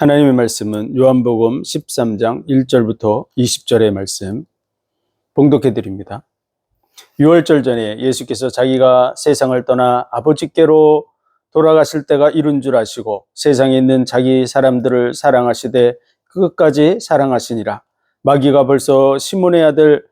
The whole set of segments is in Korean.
하나님의 말씀은 요한복음 13장 1절부터 20절의 말씀 봉독해 드립니다. 6월절 전에 예수께서 자기가 세상을 떠나 아버지께로 돌아가실 때가 이른 줄 아시고 세상에 있는 자기 사람들을 사랑하시되 끝까지 사랑하시니라. 마귀가 벌써 시몬의 아들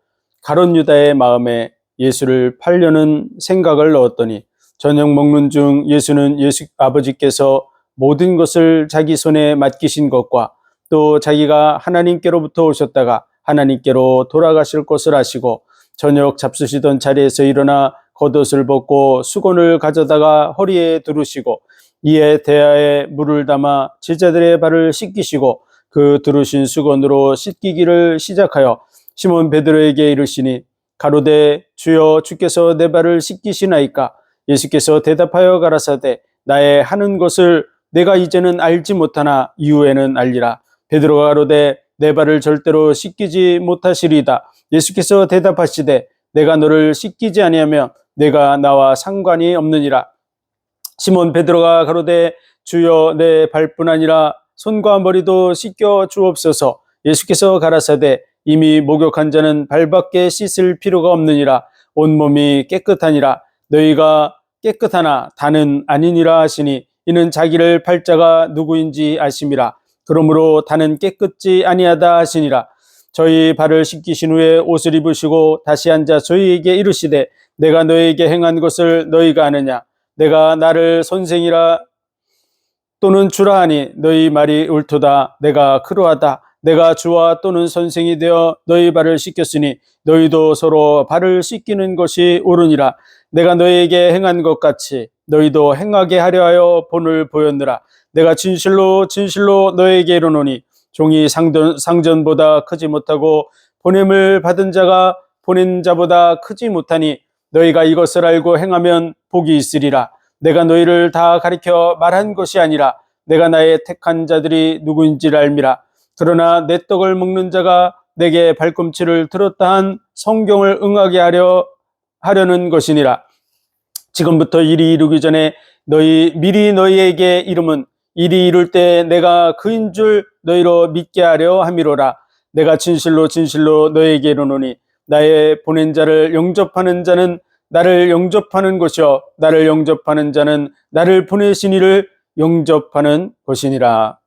가룟 유다의 마음에 예수를 팔려는 생각을 넣었더니 저녁 먹는 중 예수는 아버지께서 모든 것을 자기 손에 맡기신 것과 또 자기가 하나님께로부터 오셨다가 하나님께로 돌아가실 것을 아시고 저녁 잡수시던 자리에서 일어나 겉옷을 벗고 수건을 가져다가 허리에 두르시고 이에 대야에 물을 담아 제자들의 발을 씻기시고 그 두르신 수건으로 씻기기를 시작하여 시몬 베드로에게 이르시니 가로되 주여 주께서 내 발을 씻기시나이까. 예수께서 대답하여 가라사대 나의 하는 것을 내가 이제는 알지 못하나 이후에는 알리라. 베드로가 가로되 내 발을 절대로 씻기지 못하시리이다. 예수께서 대답하시되 내가 너를 씻기지 아니하면 내가 나와 상관이 없느니라. 시몬 베드로가 가로되 주여 내 발뿐 아니라 손과 머리도 씻겨 주옵소서. 예수께서 가라사대 이미 목욕한 자는 발밖에 씻을 필요가 없느니라. 온몸이 깨끗하니라. 너희가 깨끗하나 다는 아니니라 하시니 이는 자기를 팔 자가 누구인지 아심이라. 그러므로 다는 깨끗지 아니하다 하시니라. 저희 발을 씻기신 후에 옷을 입으시고 다시 앉아 저희에게 이르시되 내가 너희에게 행한 것을 너희가 아느냐. 내가 나를 선생이라 또는 주라 하니 너희 말이 옳도다. 내가 그러하다. 내가 주와 또는 선생이 되어 너희 발을 씻겼으니 너희도 서로 발을 씻기는 것이 옳으니라. 내가 너희에게 행한 것 같이 너희도 행하게 하려 하여 본을 보였느라. 내가 진실로 진실로 너희에게 이르노니 종이 상전보다 크지 못하고 보냄을 받은 자가 보낸 자보다 크지 못하니 너희가 이것을 알고 행하면 복이 있으리라. 내가 너희를 다 가리켜 말한 것이 아니라 내가 나의 택한 자들이 누구인지를 알미라. 그러나 내 떡을 먹는 자가 내게 발꿈치를 들었다 한 성경을 응하게 하려는 것이니라. 지금부터 일이 이루기 전에 미리 너희에게 이름은 일이 이룰 때 내가 그인 줄 너희로 믿게 하려 함이로라. 내가 진실로 진실로 너희에게 이르노니 나의 보낸 자를 영접하는 자는 나를 영접하는 것이요 나를 영접하는 자는 나를 보내신 이를 영접하는 것이니라.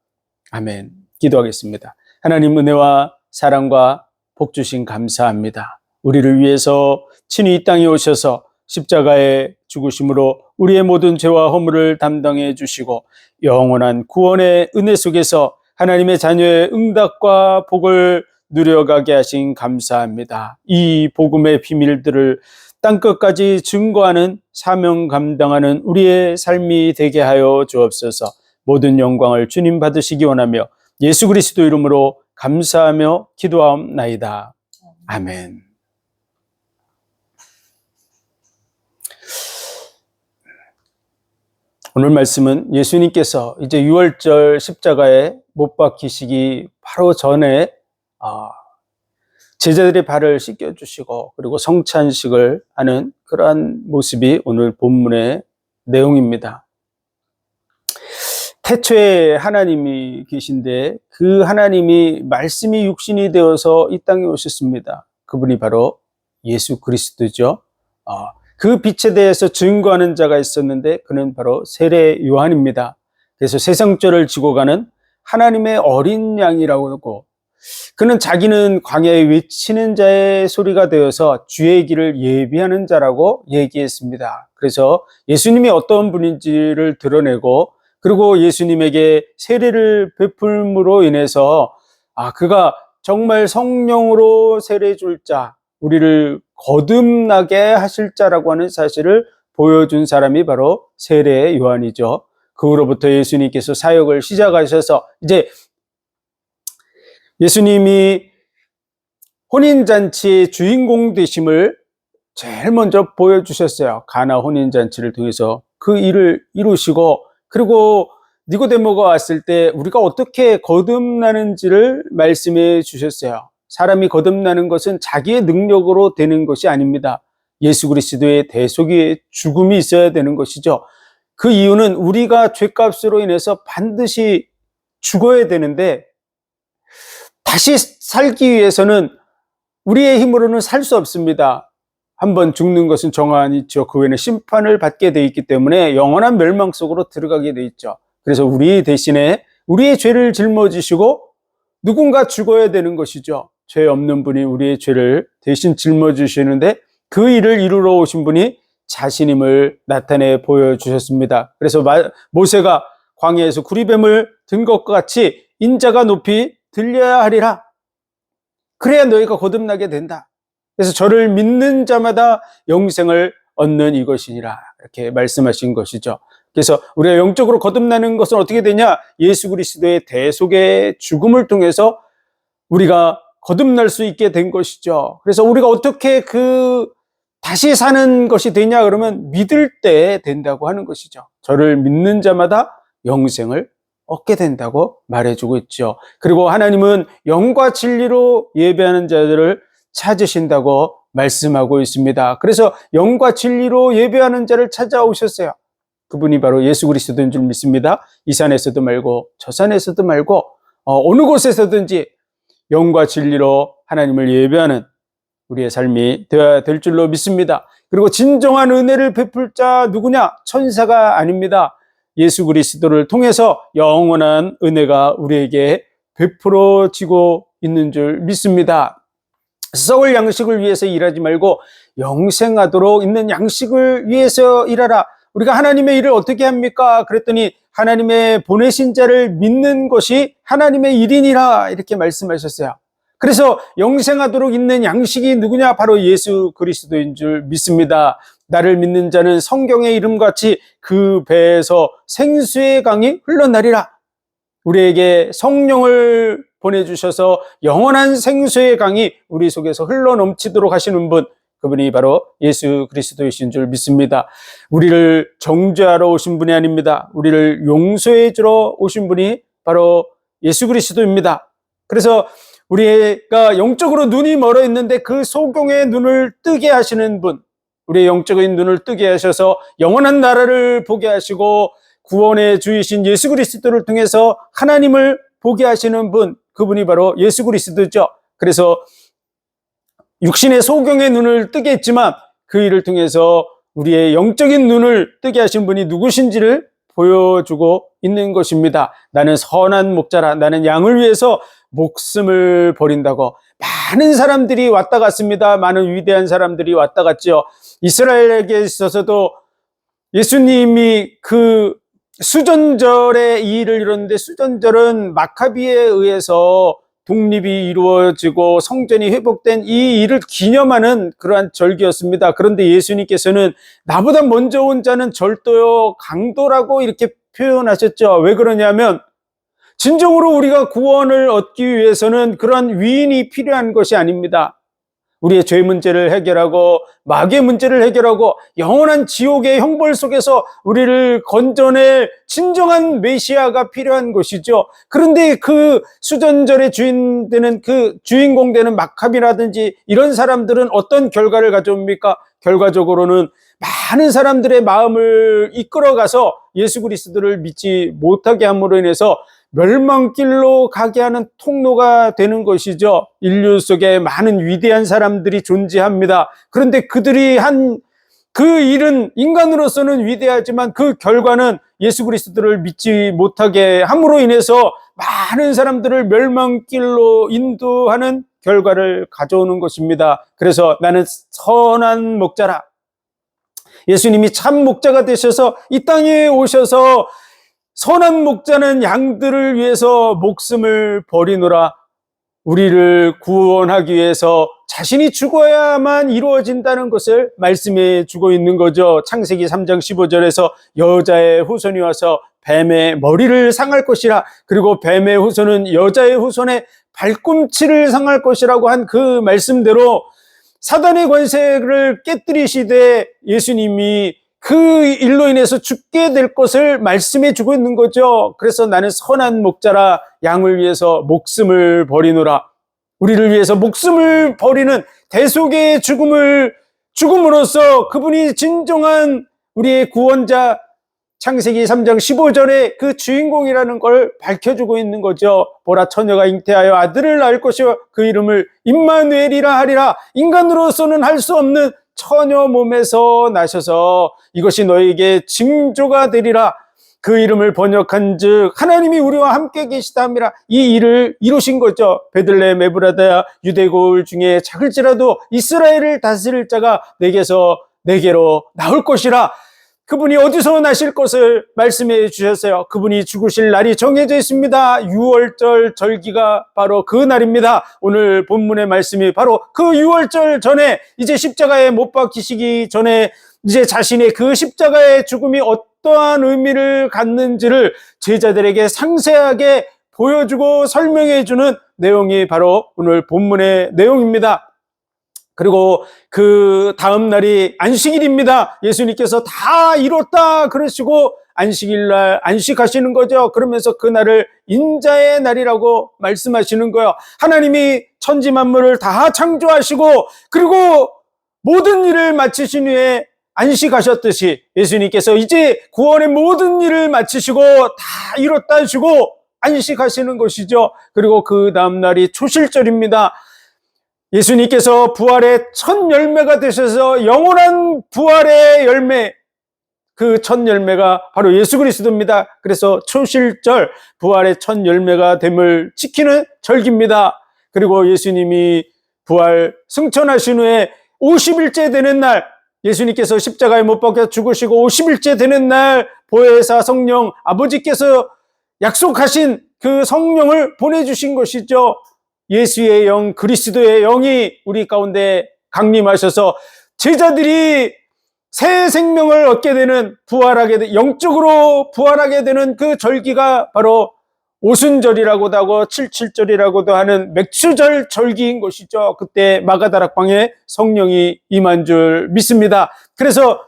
아멘. 기도하겠습니다. 하나님 은혜와 사랑과 복 주신 감사합니다. 우리를 위해서 친히 이 땅에 오셔서 십자가의 죽으심으로 우리의 모든 죄와 허물을 담당해 주시고 영원한 구원의 은혜 속에서 하나님의 자녀의 응답과 복을 누려가게 하신 감사합니다. 이 복음의 비밀들을 땅끝까지 증거하는 사명 감당하는 우리의 삶이 되게 하여 주옵소서. 모든 영광을 주님 받으시기 원하며 예수 그리스도 이름으로 감사하며 기도하옵나이다. 아멘. 오늘 말씀은 예수님께서 이제 6월절 십자가에 못 박히시기 바로 전에 제자들의 발을 씻겨주시고 그리고 성찬식을 하는 그러한 모습이 오늘 본문의 내용입니다. 태초에 하나님이 계신데 그 하나님이 말씀이 육신이 되어서 이 땅에 오셨습니다. 그분이 바로 예수 그리스도죠. 그 빛에 대해서 증거하는 자가 있었는데 그는 바로 세례 요한입니다. 그래서 세상죄를 지고 가는 하나님의 어린 양이라고 하고 그는 자기는 광야에 외치는 자의 소리가 되어서 주의 길을 예비하는 자라고 얘기했습니다. 그래서 예수님이 어떤 분인지를 드러내고 그리고 예수님에게 세례를 베풀므로 인해서 그가 정말 성령으로 세례 줄 자, 우리를 거듭나게 하실 자라고 하는 사실을 보여준 사람이 바로 세례 요한이죠. 그 후로부터 예수님께서 사역을 시작하셔서 이제 예수님이 혼인잔치의 주인공 되심을 제일 먼저 보여주셨어요. 가나 혼인잔치를 통해서 그 일을 이루시고 그리고 니고데모가 왔을 때 우리가 어떻게 거듭나는지를 말씀해 주셨어요. 사람이 거듭나는 것은 자기의 능력으로 되는 것이 아닙니다. 예수 그리스도의 대속의 죽음이 있어야 되는 것이죠. 그 이유는 우리가 죄값으로 인해서 반드시 죽어야 되는데 다시 살기 위해서는 우리의 힘으로는 살 수 없습니다. 한번 죽는 것은 정한이 있죠. 그 후에는 심판을 받게 돼 있기 때문에 영원한 멸망 속으로 들어가게 돼 있죠. 그래서 우리 대신에 우리의 죄를 짊어지시고 누군가 죽어야 되는 것이죠. 죄 없는 분이 우리의 죄를 대신 짊어지시는데 그 일을 이루러 오신 분이 자신임을 나타내 보여주셨습니다. 그래서 모세가 광야에서 구리뱀을 든 것과 같이 인자가 높이 들려야 하리라. 그래야 너희가 거듭나게 된다. 그래서 저를 믿는 자마다 영생을 얻는 이것이니라. 이렇게 말씀하신 것이죠. 그래서 우리가 영적으로 거듭나는 것은 어떻게 되냐? 예수 그리스도의 대속의 죽음을 통해서 우리가 거듭날 수 있게 된 것이죠. 그래서 우리가 어떻게 다시 사는 것이 되냐? 그러면 믿을 때 된다고 하는 것이죠. 저를 믿는 자마다 영생을 얻게 된다고 말해주고 있죠. 그리고 하나님은 영과 진리로 예배하는 자들을 찾으신다고 말씀하고 있습니다. 그래서 영과 진리로 예배하는 자를 찾아오셨어요. 그분이 바로 예수 그리스도인 줄 믿습니다. 이 산에서도 말고 저 산에서도 말고 어느 곳에서든지 영과 진리로 하나님을 예배하는 우리의 삶이 되어야 될 줄로 믿습니다. 그리고 진정한 은혜를 베풀 자 누구냐? 천사가 아닙니다. 예수 그리스도를 통해서 영원한 은혜가 우리에게 베풀어지고 있는 줄 믿습니다. 썩을 양식을 위해서 일하지 말고 영생하도록 있는 양식을 위해서 일하라. 우리가 하나님의 일을 어떻게 합니까? 그랬더니 하나님의 보내신 자를 믿는 것이 하나님의 일이니라 이렇게 말씀하셨어요. 그래서 영생하도록 있는 양식이 누구냐? 바로 예수 그리스도인 줄 믿습니다. 나를 믿는 자는 성경의 이름같이 그 배에서 생수의 강이 흘러나리라. 우리에게 성령을 보내주셔서 영원한 생수의 강이 우리 속에서 흘러넘치도록 하시는 분, 그분이 바로 예수 그리스도이신 줄 믿습니다. 우리를 정죄하러 오신 분이 아닙니다. 우리를 용서해 주러 오신 분이 바로 예수 그리스도입니다. 그래서 우리가 영적으로 눈이 멀어 있는데 그 소경의 눈을 뜨게 하시는 분, 우리의 영적인 눈을 뜨게 하셔서 영원한 나라를 보게 하시고 구원의 주이신 예수 그리스도를 통해서 하나님을 보게 하시는 분, 그분이 바로 예수 그리스도죠. 그래서 육신의 소경의 눈을 뜨게 했지만 그 일을 통해서 우리의 영적인 눈을 뜨게 하신 분이 누구신지를 보여주고 있는 것입니다. 나는 선한 목자라. 나는 양을 위해서 목숨을 버린다고. 많은 사람들이 왔다 갔습니다. 많은 위대한 사람들이 왔다 갔죠. 이스라엘에게 있어서도 예수님이 그 수전절에 이 일을 이뤘는데, 수전절은 마카비에 의해서 독립이 이루어지고 성전이 회복된 이 일을 기념하는 그러한 절기였습니다. 그런데 예수님께서는 나보다 먼저 온 자는 절도요 강도라고 이렇게 표현하셨죠. 왜 그러냐면 진정으로 우리가 구원을 얻기 위해서는 그러한 위인이 필요한 것이 아닙니다. 우리의 죄 문제를 해결하고 마귀의 문제를 해결하고 영원한 지옥의 형벌 속에서 우리를 건져낼 진정한 메시아가 필요한 것이죠. 그런데 그 수전절의 주인 되는 그 주인공 되는 마카비라든지 이런 사람들은 어떤 결과를 가져옵니까? 결과적으로는 많은 사람들의 마음을 이끌어가서 예수 그리스도를 믿지 못하게 함으로 인해서 멸망길로 가게 하는 통로가 되는 것이죠. 인류 속에 많은 위대한 사람들이 존재합니다. 그런데 그들이 한 그 일은 인간으로서는 위대하지만 그 결과는 예수 그리스도를 믿지 못하게 함으로 인해서 많은 사람들을 멸망길로 인도하는 결과를 가져오는 것입니다. 그래서 나는 선한 목자라. 예수님이 참 목자가 되셔서 이 땅에 오셔서 선한 목자는 양들을 위해서 목숨을 버리노라. 우리를 구원하기 위해서 자신이 죽어야만 이루어진다는 것을 말씀해 주고 있는 거죠. 창세기 3장 15절에서 여자의 후손이 와서 뱀의 머리를 상할 것이라, 그리고 뱀의 후손은 여자의 후손의 발꿈치를 상할 것이라고 한 그 말씀대로 사단의 권세를 깨뜨리시되 예수님이 그 일로 인해서 죽게 될 것을 말씀해 주고 있는 거죠. 그래서 나는 선한 목자라. 양을 위해서 목숨을 버리노라. 우리를 위해서 목숨을 버리는 대속의 죽음으로써 그분이 진정한 우리의 구원자, 창세기 3장 15절에 그 주인공이라는 걸 밝혀주고 있는 거죠. 보라, 처녀가 잉태하여 아들을 낳을 것이요 그 이름을 임마누엘이라 하리라. 인간으로서는 할 수 없는 처녀 몸에서 나셔서 이것이 너에게 징조가 되리라. 그 이름을 번역한 즉 하나님이 우리와 함께 계시다 함이라. 이 일을 이루신 거죠. 베들레헴 에브라다 유대고을 중에 작을지라도 이스라엘을 다스릴 자가 내게로 나올 것이라. 그분이 어디서 나실 것을 말씀해 주셨어요. 그분이 죽으실 날이 정해져 있습니다. 유월절 절기가 바로 그 날입니다. 오늘 본문의 말씀이 바로 그 유월절 전에, 이제 십자가에 못 박히시기 전에 이제 자신의 그 십자가의 죽음이 어떠한 의미를 갖는지를 제자들에게 상세하게 보여주고 설명해 주는 내용이 바로 오늘 본문의 내용입니다. 그리고 그 다음 날이 안식일입니다. 예수님께서 다 이뤘다 그러시고 안식일날 안식하시는 거죠. 그러면서 그 날을 인자의 날이라고 말씀하시는 거예요. 하나님이 천지 만물을 다 창조하시고 그리고 모든 일을 마치신 후에 안식하셨듯이 예수님께서 이제 구원의 모든 일을 마치시고 다 이뤘다 하시고 안식하시는 것이죠. 그리고 그 다음 날이 초실절입니다. 예수님께서 부활의 첫 열매가 되셔서 영원한 부활의 열매, 그 첫 열매가 바로 예수 그리스도입니다. 그래서 초실절, 부활의 첫 열매가 됨을 지키는 절기입니다. 그리고 예수님이 부활 승천하신 후에 50일째 되는 날, 예수님께서 십자가에 못 박혀 죽으시고 50일째 되는 날 보혜사 성령, 아버지께서 약속하신 그 성령을 보내주신 것이죠. 예수의 영, 그리스도의 영이 우리 가운데 강림하셔서 제자들이 새 생명을 얻게 되는, 영적으로 부활하게 되는 그 절기가 바로 오순절이라고도 하고 칠칠절이라고도 하는 맥추절 절기인 것이죠. 그때 마가다락방에 성령이 임한 줄 믿습니다. 그래서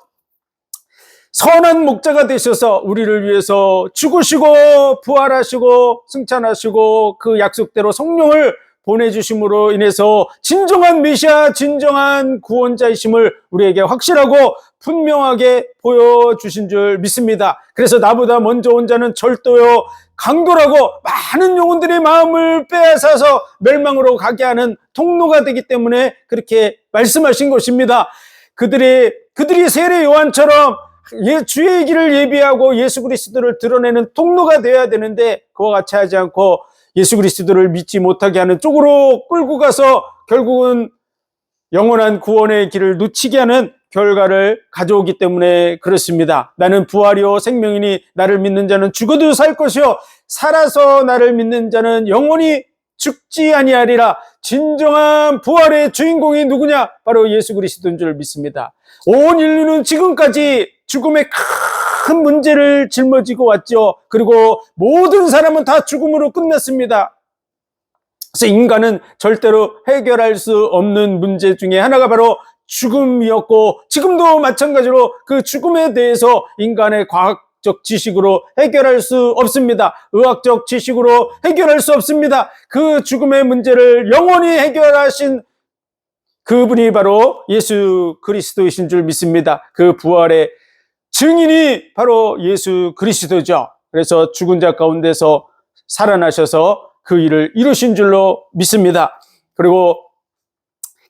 선한 목자가 되셔서 우리를 위해서 죽으시고 부활하시고 승천하시고 그 약속대로 성령을 보내주심으로 인해서 진정한 메시아, 진정한 구원자이심을 우리에게 확실하고 분명하게 보여주신 줄 믿습니다. 그래서 나보다 먼저 온 자는 절도요 강도라고 많은 영혼들의 마음을 빼앗아서 멸망으로 가게 하는 통로가 되기 때문에 그렇게 말씀하신 것입니다. 그들이 세례 요한처럼 주의 길을 예비하고 예수 그리스도를 드러내는 통로가 되어야 되는데 그와 같이 하지 않고 예수 그리스도를 믿지 못하게 하는 쪽으로 끌고 가서 결국은 영원한 구원의 길을 놓치게 하는 결과를 가져오기 때문에 그렇습니다. 나는 부활이요 생명이니 나를 믿는 자는 죽어도 살 것이요 살아서 나를 믿는 자는 영원히 죽지 아니하리라. 진정한 부활의 주인공이 누구냐? 바로 예수 그리스도인 줄 믿습니다. 온 인류는 지금까지 죽음의 큰 문제를 짊어지고 왔죠. 그리고 모든 사람은 다 죽음으로 끝났습니다. 그래서 인간은 절대로 해결할 수 없는 문제 중에 하나가 바로 죽음이었고 지금도 마찬가지로 그 죽음에 대해서 인간의 과학적 지식으로 해결할 수 없습니다. 의학적 지식으로 해결할 수 없습니다. 그 죽음의 문제를 영원히 해결하신 그분이 바로 예수 그리스도이신 줄 믿습니다. 그 부활의 증인이 바로 예수 그리스도죠. 그래서 죽은 자 가운데서 살아나셔서 그 일을 이루신 줄로 믿습니다. 그리고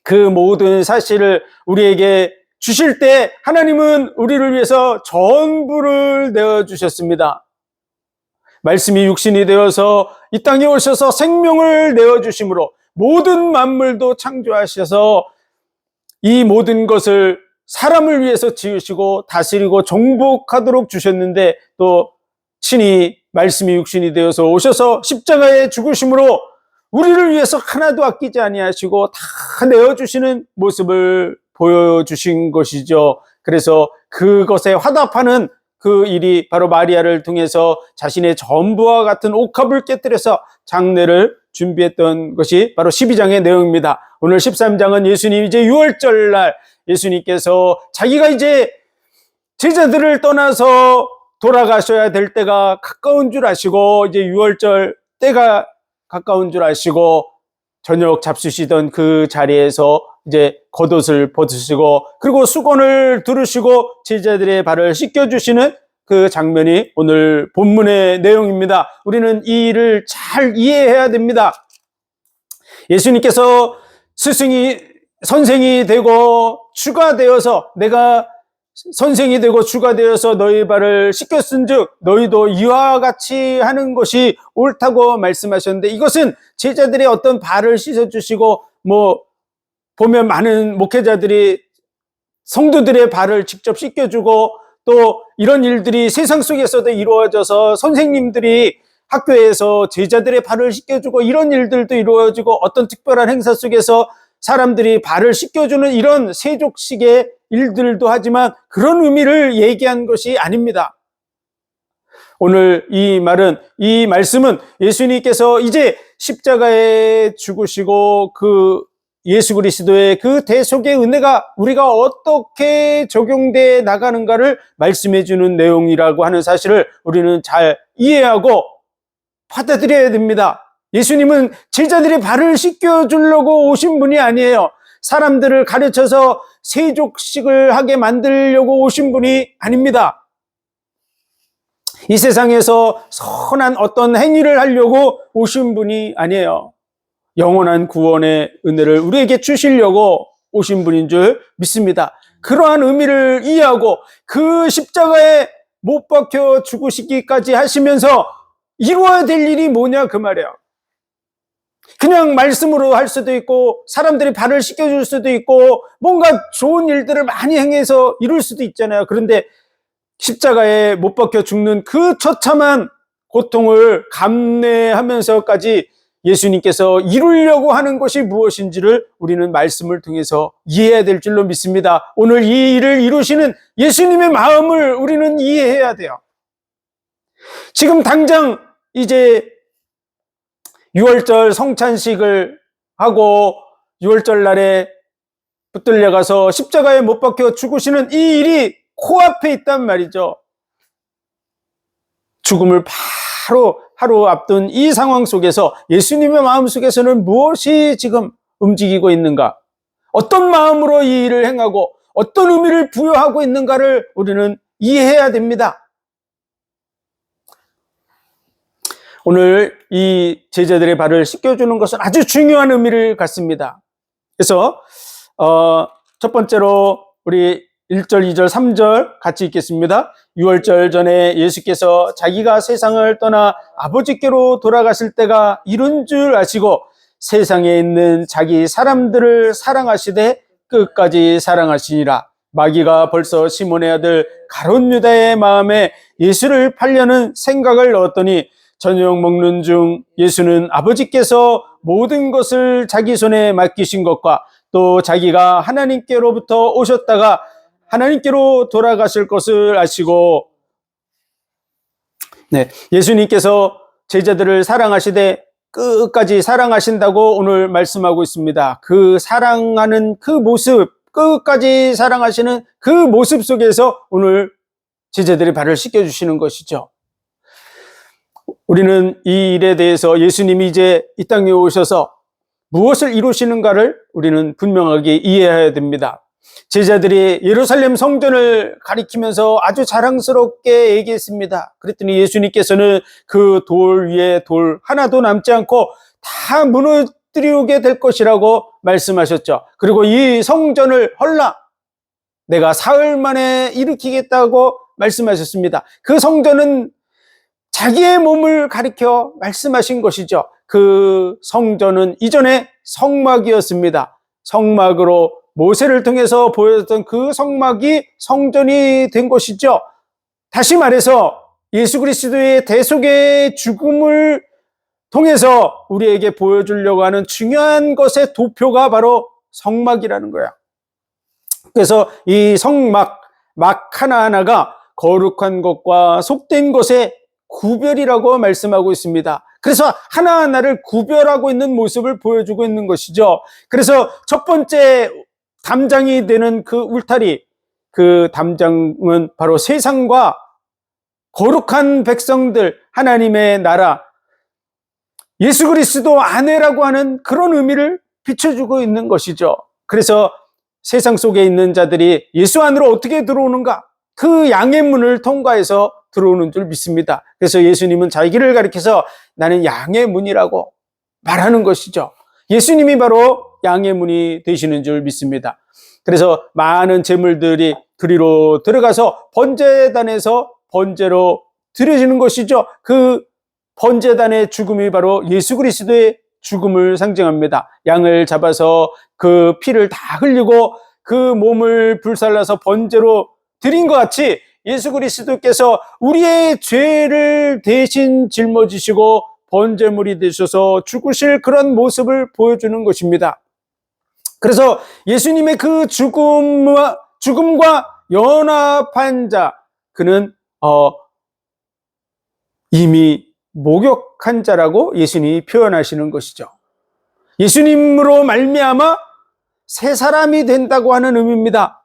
그 모든 사실을 우리에게 주실 때 하나님은 우리를 위해서 전부를 내어주셨습니다. 말씀이 육신이 되어서 이 땅에 오셔서 생명을 내어주심으로 모든 만물도 창조하셔서 이 모든 것을 사람을 위해서 지으시고 다스리고 정복하도록 주셨는데 또 친히 말씀이 육신이 되어서 오셔서 십자가에 죽으심으로 우리를 위해서 하나도 아끼지 아니하시고 다 내어주시는 모습을 보여주신 것이죠. 그래서 그것에 화답하는 그 일이 바로 마리아를 통해서 자신의 전부와 같은 옥합을 깨뜨려서 장례를 준비했던 것이 바로 12장의 내용입니다. 오늘 13장은 예수님 이제 유월절날 예수님께서 자기가 이제 제자들을 떠나서 돌아가셔야 될 때가 가까운 줄 아시고 이제 유월절 때가 가까운 줄 아시고 저녁 잡수시던 그 자리에서 이제 겉옷을 벗으시고 그리고 수건을 두르시고 제자들의 발을 씻겨주시는 그 장면이 오늘 본문의 내용입니다. 우리는 이 일을 잘 이해해야 됩니다. 예수님께서 선생이 되고 주가 되어서, 내가 선생이 되고 주가 되어서 너희 발을 씻겼은즉 너희도 이와 같이 하는 것이 옳다고 말씀하셨는데, 이것은 제자들의 어떤 발을 씻어주시고, 보면 많은 목회자들이 성도들의 발을 직접 씻겨주고, 또 이런 일들이 세상 속에서도 이루어져서 선생님들이 학교에서 제자들의 발을 씻겨주고, 이런 일들도 이루어지고, 어떤 특별한 행사 속에서 사람들이 발을 씻겨주는 이런 세족식의 일들도 하지만, 그런 의미를 얘기한 것이 아닙니다. 오늘 이 말씀은 예수님께서 이제 십자가에 죽으시고 그 예수 그리스도의 그 대속의 은혜가 우리가 어떻게 적용돼 나가는가를 말씀해 주는 내용이라고 하는 사실을 우리는 잘 이해하고 받아들여야 됩니다. 예수님은 제자들의 발을 씻겨주려고 오신 분이 아니에요. 사람들을 가르쳐서 세족식을 하게 만들려고 오신 분이 아닙니다. 이 세상에서 선한 어떤 행위를 하려고 오신 분이 아니에요. 영원한 구원의 은혜를 우리에게 주시려고 오신 분인 줄 믿습니다. 그러한 의미를 이해하고 그 십자가에 못 박혀 죽으시기까지 하시면서 이루어야 될 일이 뭐냐, 그 말이에요. 그냥 말씀으로 할 수도 있고, 사람들이 발을 씻겨줄 수도 있고, 뭔가 좋은 일들을 많이 행해서 이룰 수도 있잖아요. 그런데 십자가에 못 박혀 죽는 그 처참한 고통을 감내하면서까지 예수님께서 이루려고 하는 것이 무엇인지를 우리는 말씀을 통해서 이해해야 될 줄로 믿습니다. 오늘 이 일을 이루시는 예수님의 마음을 우리는 이해해야 돼요. 지금 당장 이제 6월절 성찬식을 하고 6월절 날에 붙들려 가서 십자가에 못 박혀 죽으시는 이 일이 코앞에 있단 말이죠. 죽음을 바로 하루 앞둔 이 상황 속에서 예수님의 마음 속에서는 무엇이 지금 움직이고 있는가? 어떤 마음으로 이 일을 행하고 어떤 의미를 부여하고 있는가를 우리는 이해해야 됩니다. 오늘 이 제자들의 발을 씻겨주는 것은 아주 중요한 의미를 갖습니다. 그래서 첫 번째로 우리 1절, 2절, 3절 같이 읽겠습니다. 6월절 전에 예수께서 자기가 세상을 떠나 아버지께로 돌아가실 때가 이른 줄 아시고 세상에 있는 자기 사람들을 사랑하시되 끝까지 사랑하시니라. 마귀가 벌써 시몬의 아들 가룟 유다의 마음에 예수를 팔려는 생각을 넣었더니 저녁 먹는 중 예수는 아버지께서 모든 것을 자기 손에 맡기신 것과 또 자기가 하나님께로부터 오셨다가 하나님께로 돌아가실 것을 아시고, 예수님께서 제자들을 사랑하시되 끝까지 사랑하신다고 오늘 말씀하고 있습니다. 그 사랑하는 그 모습, 끝까지 사랑하시는 그 모습 속에서 오늘 제자들의 발을 씻겨주시는 것이죠. 우리는 이 일에 대해서 예수님이 이제 이 땅에 오셔서 무엇을 이루시는가를 우리는 분명하게 이해해야 됩니다. 제자들이 예루살렘 성전을 가리키면서 아주 자랑스럽게 얘기했습니다. 그랬더니 예수님께서는 그 돌 위에 돌 하나도 남지 않고 다 무너뜨리게 될 것이라고 말씀하셨죠. 그리고 이 성전을 헐라 내가 사흘 만에 일으키겠다고 말씀하셨습니다. 그 성전은 자기의 몸을 가리켜 말씀하신 것이죠. 그 성전은 이전에 성막이었습니다. 성막으로 모세를 통해서 보여줬던 그 성막이 성전이 된 것이죠. 다시 말해서 예수 그리스도의 대속의 죽음을 통해서 우리에게 보여주려고 하는 중요한 것의 도표가 바로 성막이라는 거야. 그래서 이 성막, 막 하나하나가 거룩한 것과 속된 것의 구별이라고 말씀하고 있습니다. 그래서 하나하나를 구별하고 있는 모습을 보여주고 있는 것이죠. 그래서 첫 번째 담장이 되는 그 울타리, 그 담장은 바로 세상과 거룩한 백성들, 하나님의 나라, 예수 그리스도 안에라고 하는 그런 의미를 비춰주고 있는 것이죠. 그래서 세상 속에 있는 자들이 예수 안으로 어떻게 들어오는가? 그 양의 문을 통과해서 들어오는 줄 믿습니다. 그래서 예수님은 자기를 가리켜서 나는 양의 문이라고 말하는 것이죠. 예수님이 바로 양의 문이 되시는 줄 믿습니다. 그래서 많은 제물들이 그리로 들어가서 번제단에서 번제로 드려지는 것이죠. 그 번제단의 죽음이 바로 예수 그리스도의 죽음을 상징합니다. 양을 잡아서 그 피를 다 흘리고 그 몸을 불살라서 번제로 드린 것 같이 예수 그리스도께서 우리의 죄를 대신 짊어지시고 번제물이 되셔서 죽으실 그런 모습을 보여주는 것입니다. 그래서 예수님의 그 죽음과 연합한 자, 그는 이미 목욕한 자라고 예수님이 표현하시는 것이죠. 예수님으로 말미암아 새 사람이 된다고 하는 의미입니다.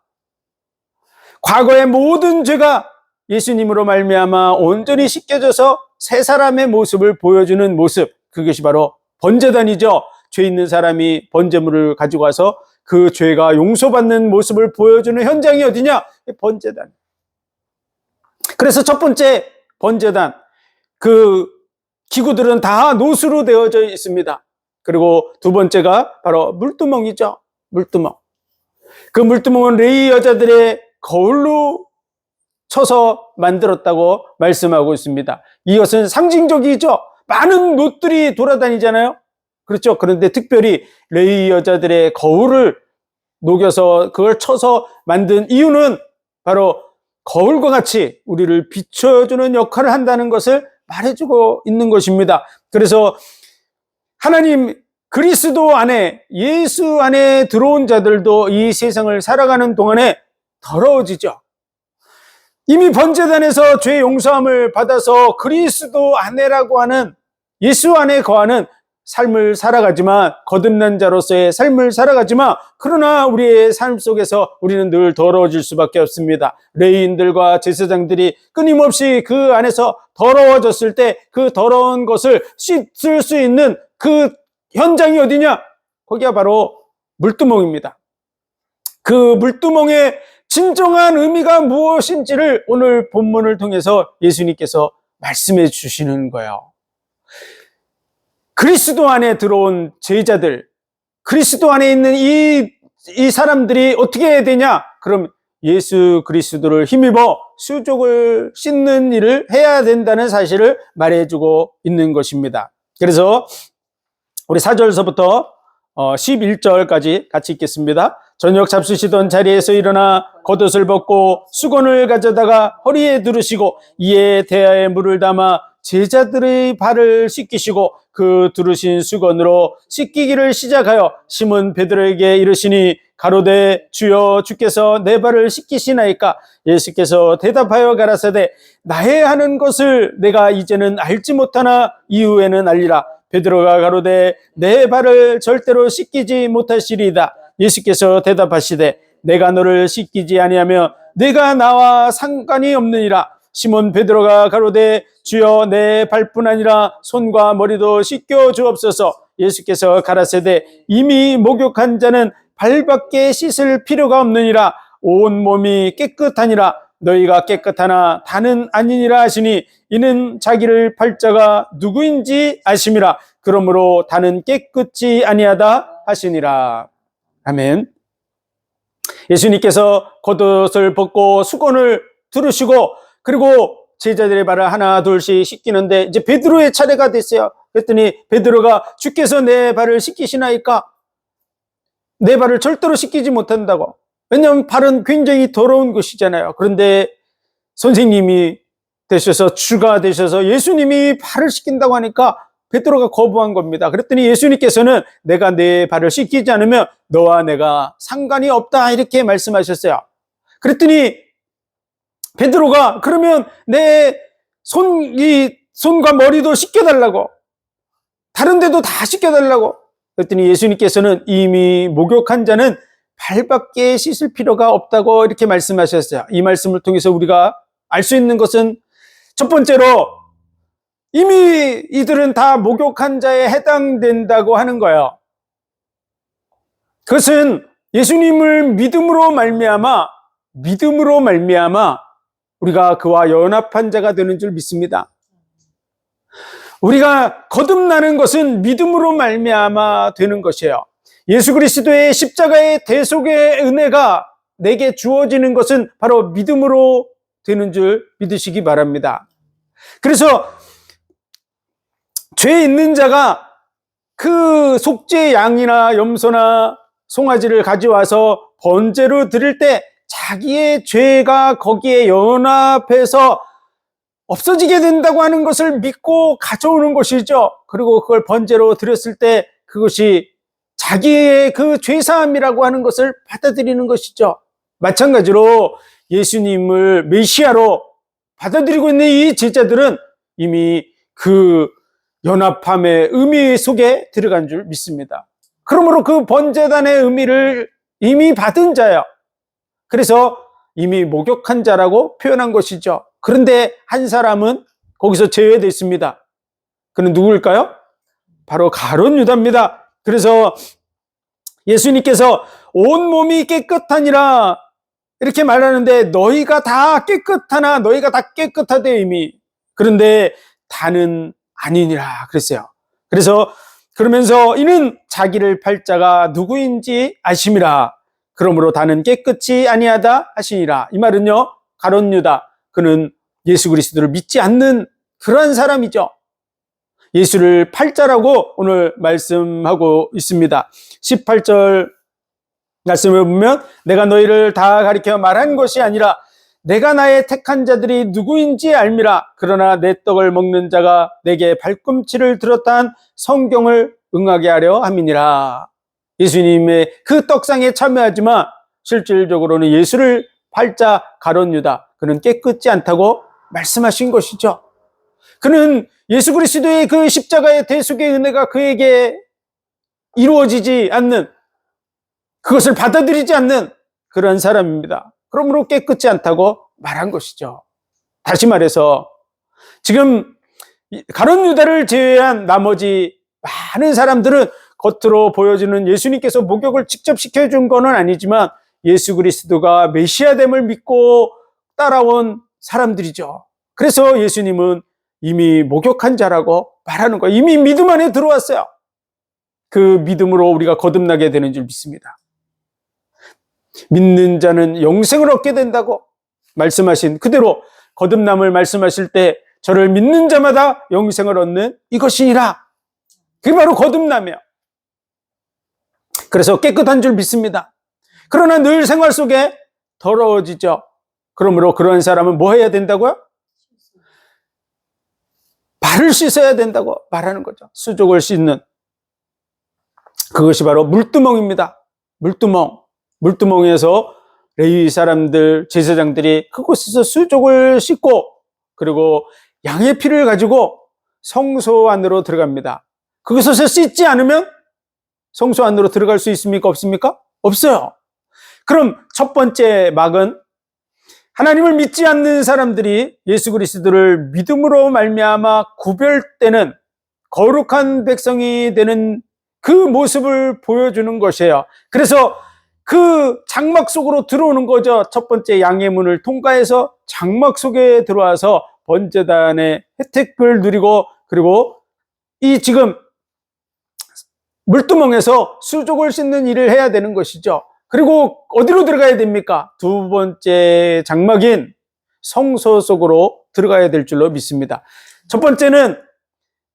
과거의 모든 죄가 예수님으로 말미암아 온전히 씻겨져서 새 사람의 모습을 보여주는 모습, 그것이 바로 번제단이죠. 죄 있는 사람이 번제물을 가지고 와서 그 죄가 용서받는 모습을 보여주는 현장이 어디냐? 번제단. 그래서 첫 번째 번제단, 그 기구들은 다 노수로 되어져 있습니다. 그리고 두 번째가 바로 물두멍이죠. 물두멍. 그 물두멍은 레위 여자들의 거울로 쳐서 만들었다고 말씀하고 있습니다. 이것은 상징적이죠. 많은 놋들이 돌아다니잖아요. 그렇죠. 그런데 특별히 레위 여자들의 거울을 녹여서 그걸 쳐서 만든 이유는 바로 거울과 같이 우리를 비춰주는 역할을 한다는 것을 말해주고 있는 것입니다. 그래서 하나님 그리스도 안에, 예수 안에 들어온 자들도 이 세상을 살아가는 동안에 더러워지죠. 이미 번제단에서 죄 용서함을 받아서 그리스도 안에라고 하는, 예수 안에 거하는 삶을 살아가지만, 거듭난 자로서의 삶을 살아가지만, 그러나 우리의 삶 속에서 우리는 늘 더러워질 수밖에 없습니다. 레위인들과 제사장들이 끊임없이 그 안에서 더러워졌을 때 그 더러운 것을 씻을 수 있는 그 현장이 어디냐? 거기가 바로 물두멍입니다. 그 물두멍의 진정한 의미가 무엇인지를 오늘 본문을 통해서 예수님께서 말씀해 주시는 거예요. 그리스도 안에 들어온 제자들, 그리스도 안에 있는 이 사람들이 어떻게 해야 되냐? 그럼 예수 그리스도를 힘입어 수족을 씻는 일을 해야 된다는 사실을 말해주고 있는 것입니다. 그래서 우리 4절서부터 11절까지 같이 읽겠습니다. 저녁 잡수시던 자리에서 일어나 겉옷을 벗고 수건을 가져다가 허리에 두르시고 이에 대야에 물을 담아 제자들의 발을 씻기시고 그 두르신 수건으로 씻기기를 시작하여 시몬 베드로에게 이르시니 가로되 주여 주께서 내 발을 씻기시나이까? 예수께서 대답하여 가라사대 나의 하는 것을 내가 이제는 알지 못하나 이후에는 알리라. 베드로가 가로되 내 발을 절대로 씻기지 못하시리이다. 예수께서 대답하시되 내가 너를 씻기지 아니하며 내가 나와 상관이 없느니라. 시몬 베드로가 가로되 주여 내 발뿐 아니라 손과 머리도 씻겨 주옵소서. 예수께서 가라사대 이미 목욕한 자는 발밖에 씻을 필요가 없느니라. 온 몸이 깨끗하니라. 너희가 깨끗하나 다는 아니니라 하시니 이는 자기를 팔자가 누구인지 아심이라. 그러므로 다는 깨끗지 아니하다 하시니라. 아멘. 예수님께서 겉옷을 벗고 수건을 두르시고 그리고 제자들의 발을 하나 둘씩 씻기는데 이제 베드로의 차례가 됐어요. 그랬더니 베드로가 주께서 내 발을 씻기시나이까? 내 발을 절대로 씻기지 못한다고. 왜냐하면 발은 굉장히 더러운 것이잖아요. 그런데 선생님이 되셔서 주가 되셔서 예수님이 발을 씻긴다고 하니까 베드로가 거부한 겁니다. 그랬더니 예수님께서는 내가 내 발을 씻기지 않으면 너와 내가 상관이 없다 이렇게 말씀하셨어요. 그랬더니 베드로가 그러면 내 손과 머리도 씻겨달라고, 다른 데도 다 씻겨달라고. 그랬더니 예수님께서는 이미 목욕한 자는 발밖에 씻을 필요가 없다고 이렇게 말씀하셨어요. 이 말씀을 통해서 우리가 알 수 있는 것은 첫 번째로 이미 이들은 다 목욕한 자에 해당된다고 하는 거예요. 그것은 예수님을 믿음으로 말미암아 우리가 그와 연합한 자가 되는 줄 믿습니다. 우리가 거듭나는 것은 믿음으로 말미암아 되는 것이에요. 예수 그리스도의 십자가의 대속의 은혜가 내게 주어지는 것은 바로 믿음으로 되는 줄 믿으시기 바랍니다. 그래서 죄 있는 자가 그 속죄 양이나 염소나 송아지를 가져와서 번제로 드릴 때 자기의 죄가 거기에 연합해서 없어지게 된다고 하는 것을 믿고 가져오는 것이죠. 그리고 그걸 번제로 드렸을 때 그것이 자기의 그 죄사함이라고 하는 것을 받아들이는 것이죠. 마찬가지로 예수님을 메시아로 받아들이고 있는 이 제자들은 이미 그 연합함의 의미 속에 들어간 줄 믿습니다. 그러므로 그 번제단의 의미를 이미 받은 자예요. 그래서 이미 목욕한 자라고 표현한 것이죠. 그런데 한 사람은 거기서 제외됐습니다. 그는 누구일까요? 바로 가룟 유다입니다. 그래서 예수님께서 온몸이 깨끗하니라 이렇게 말하는데 너희가 다 깨끗하나 너희가 다 깨끗하대 이미. 그런데 다는 아니니라 그랬어요. 그래서 그러면서 이는 자기를 팔 자가 누구인지 아심이라. 그러므로 다는 깨끗이 아니하다 하시니라. 이 말은요, 가룟 유다, 그는 예수 그리스도를 믿지 않는 그러한 사람이죠. 예수를 팔 자라고 오늘 말씀하고 있습니다. 18절 말씀을 보면 내가 너희를 다 가리켜 말한 것이 아니라 내가 나의 택한 자들이 누구인지 알미라. 그러나 내 떡을 먹는 자가 내게 발꿈치를 들었다 한 성경을 응하게 하려 함이니라. 예수님의 그 떡상에 참여하지만 실질적으로는 예수를 팔자 가룟 유다, 그는 깨끗지 않다고 말씀하신 것이죠. 그는 예수 그리스도의 그 십자가의 대속의 은혜가 그에게 이루어지지 않는, 그것을 받아들이지 않는 그런 사람입니다. 그러므로 깨끗지 않다고 말한 것이죠. 다시 말해서 지금 가룟 유다를 제외한 나머지 많은 사람들은 겉으로 보여주는 예수님께서 목욕을 직접 시켜준 건 아니지만 예수 그리스도가 메시아됨을 믿고 따라온 사람들이죠. 그래서 예수님은 이미 목욕한 자라고 말하는 거예요. 이미 믿음 안에 들어왔어요. 그 믿음으로 우리가 거듭나게 되는 줄 믿습니다. 믿는 자는 영생을 얻게 된다고 말씀하신 그대로 거듭남을 말씀하실 때 저를 믿는 자마다 영생을 얻는 이것이니라. 그게 바로 거듭남이에요. 그래서 깨끗한 줄 믿습니다. 그러나 늘 생활 속에 더러워지죠. 그러므로 그런 사람은 뭐 해야 된다고요? 발을 씻어야 된다고 말하는 거죠. 수족을 씻는. 그것이 바로 물두멍입니다. 물두멍. 물두멍에서 레위 사람들, 제사장들이 그곳에서 수족을 씻고 그리고 양의 피를 가지고 성소 안으로 들어갑니다. 그곳에서 씻지 않으면 성소 안으로 들어갈 수 있습니까? 없습니까? 없어요. 그럼 첫 번째 막은 하나님을 믿지 않는 사람들이 예수 그리스도를 믿음으로 말미암아 구별되는 거룩한 백성이 되는 그 모습을 보여주는 것이에요. 그래서 그 장막 속으로 들어오는 거죠. 첫 번째 양의 문을 통과해서 장막 속에 들어와서 번제단의 혜택을 누리고 그리고 이 지금 물두멍에서 수족을 씻는 일을 해야 되는 것이죠. 그리고 어디로 들어가야 됩니까? 두 번째 장막인 성소 속으로 들어가야 될 줄로 믿습니다. 첫 번째는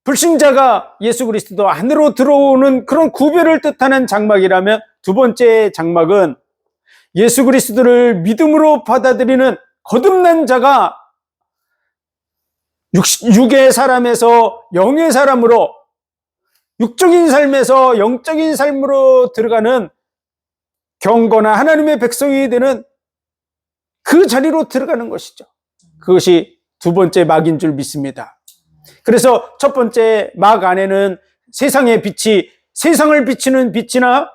불신자가 예수 그리스도 안으로 들어오는 그런 구별을 뜻하는 장막이라면 두 번째 장막은 예수 그리스도를 믿음으로 받아들이는 거듭난 자가 육의 사람에서 영의 사람으로 육적인 삶에서 영적인 삶으로 들어가는 경건한 하나님의 백성이 되는 그 자리로 들어가는 것이죠. 그것이 두 번째 막인 줄 믿습니다. 그래서 첫 번째 막 안에는 세상의 빛이 세상을 비치는 빛이나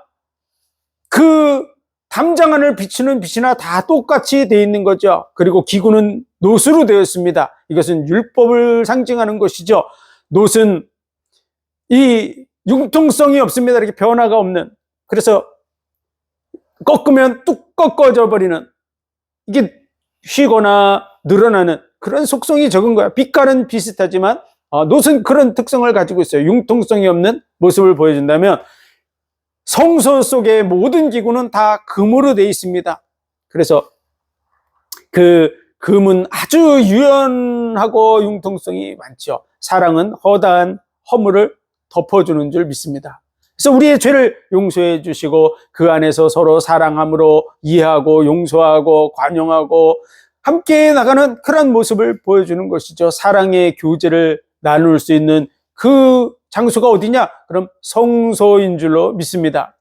그 담장 안을 비추는 빛이나 다 똑같이 되어 있는 거죠. 그리고 기구는 노수로 되어 있습니다. 이것은 율법을 상징하는 것이죠. 노은 이 융통성이 없습니다. 이렇게 변화가 없는. 그래서 꺾으면 뚝 꺾어져 버리는, 이게 휘거나 늘어나는 그런 속성이 적은 거야. 빛깔은 비슷하지만 놋은 그런 특성을 가지고 있어요. 융통성이 없는 모습을 보여준다면 성소 속의 모든 기구는 다 금으로 되어 있습니다. 그래서 그 금은 아주 유연하고 융통성이 많죠. 사랑은 허다한 허물을 덮어주는 줄 믿습니다. 그래서 우리의 죄를 용서해 주시고 그 안에서 서로 사랑함으로 이해하고 용서하고 관용하고 함께 나가는 그런 모습을 보여주는 것이죠. 사랑의 교제를 나눌 수 있는 그 장소가 어디냐? 그럼 성소인 줄로 믿습니다.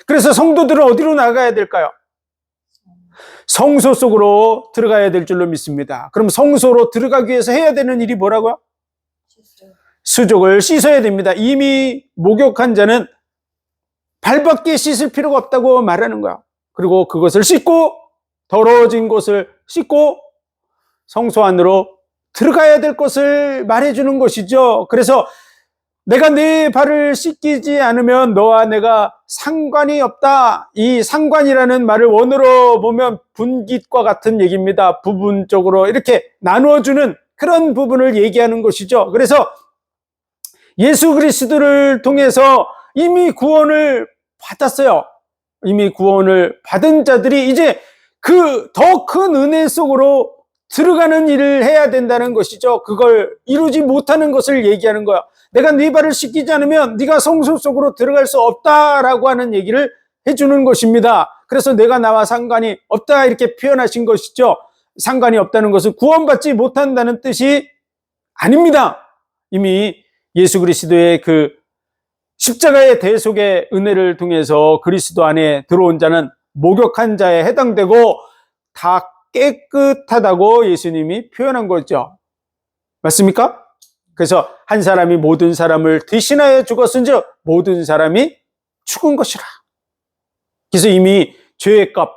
그래서 성도들은 어디로 나가야 될까요? 성소 속으로 들어가야 될 줄로 믿습니다. 그럼 성소로 들어가기 위해서 해야 되는 일이 뭐라고요? 수족을 씻어야 됩니다. 이미 목욕한 자는 발밖에 씻을 필요가 없다고 말하는 거야. 그리고 그것을 씻고 더러워진 곳을 씻고 성소 안으로 들어가야 될 것을 말해주는 것이죠. 그래서 내가 내 발을 씻기지 않으면 너와 내가 상관이 없다. 이 상관이라는 말을 원어로 보면 분깃과 같은 얘기입니다. 부분적으로 이렇게 나누어주는 그런 부분을 얘기하는 것이죠. 그래서 예수 그리스도를 통해서 이미 구원을 받았어요. 이미 구원을 받은 자들이 이제 그 더 큰 은혜 속으로 들어가는 일을 해야 된다는 것이죠. 그걸 이루지 못하는 것을 얘기하는 거야. 내가 네 발을 씻기지 않으면 네가 성소 속으로 들어갈 수 없다라고 하는 얘기를 해주는 것입니다. 그래서 내가 나와 상관이 없다 이렇게 표현하신 것이죠. 상관이 없다는 것은 구원받지 못한다는 뜻이 아닙니다. 이미 예수 그리스도의 그 십자가의 대속의 은혜를 통해서 그리스도 안에 들어온 자는 목욕한 자에 해당되고 다 깨끗하다고 예수님이 표현한 거죠. 맞습니까? 그래서 한 사람이 모든 사람을 대신하여 죽었은즉 모든 사람이 죽은 것이라. 그래서 이미 죄의 값,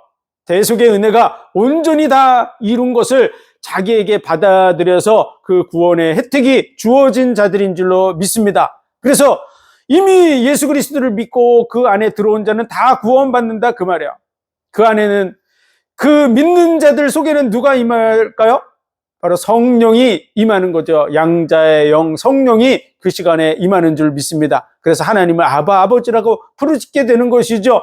대속의 은혜가 온전히 다 이룬 것을 자기에게 받아들여서 그 구원의 혜택이 주어진 자들인 줄로 믿습니다. 그래서 이미 예수 그리스도를 믿고 그 안에 들어온 자는 다 구원받는다 그 말이야. 그 안에는 그 믿는 자들 속에는 누가 임할까요? 바로 성령이 임하는 거죠. 양자의 영 성령이 그 시간에 임하는 줄 믿습니다. 그래서 하나님을 아바 아버지라고 부르짖게 되는 것이죠.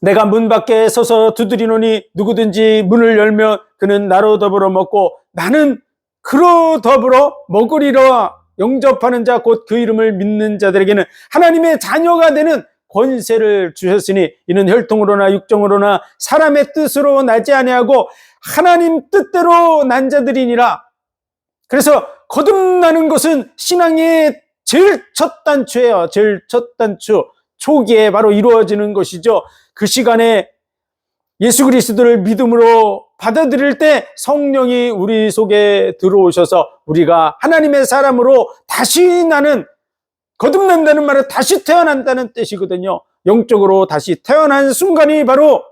내가 문 밖에 서서 두드리노니 누구든지 문을 열면 그는 나로 더불어 먹고 나는 그로 더불어 먹으리라. 영접하는 자 곧 그 이름을 믿는 자들에게는 하나님의 자녀가 되는 권세를 주셨으니 이는 혈통으로나 육정으로나 사람의 뜻으로 나지 아니하고 하나님 뜻대로 난 자들이니라. 그래서 거듭나는 것은 신앙의 제일 첫 단추예요. 제일 첫 단추. 초기에 바로 이루어지는 것이죠. 그 시간에 예수 그리스도를 믿음으로 받아들일 때 성령이 우리 속에 들어오셔서 우리가 하나님의 사람으로 다시 나는, 거듭난다는 말은 다시 태어난다는 뜻이거든요. 영적으로 다시 태어난 순간이 바로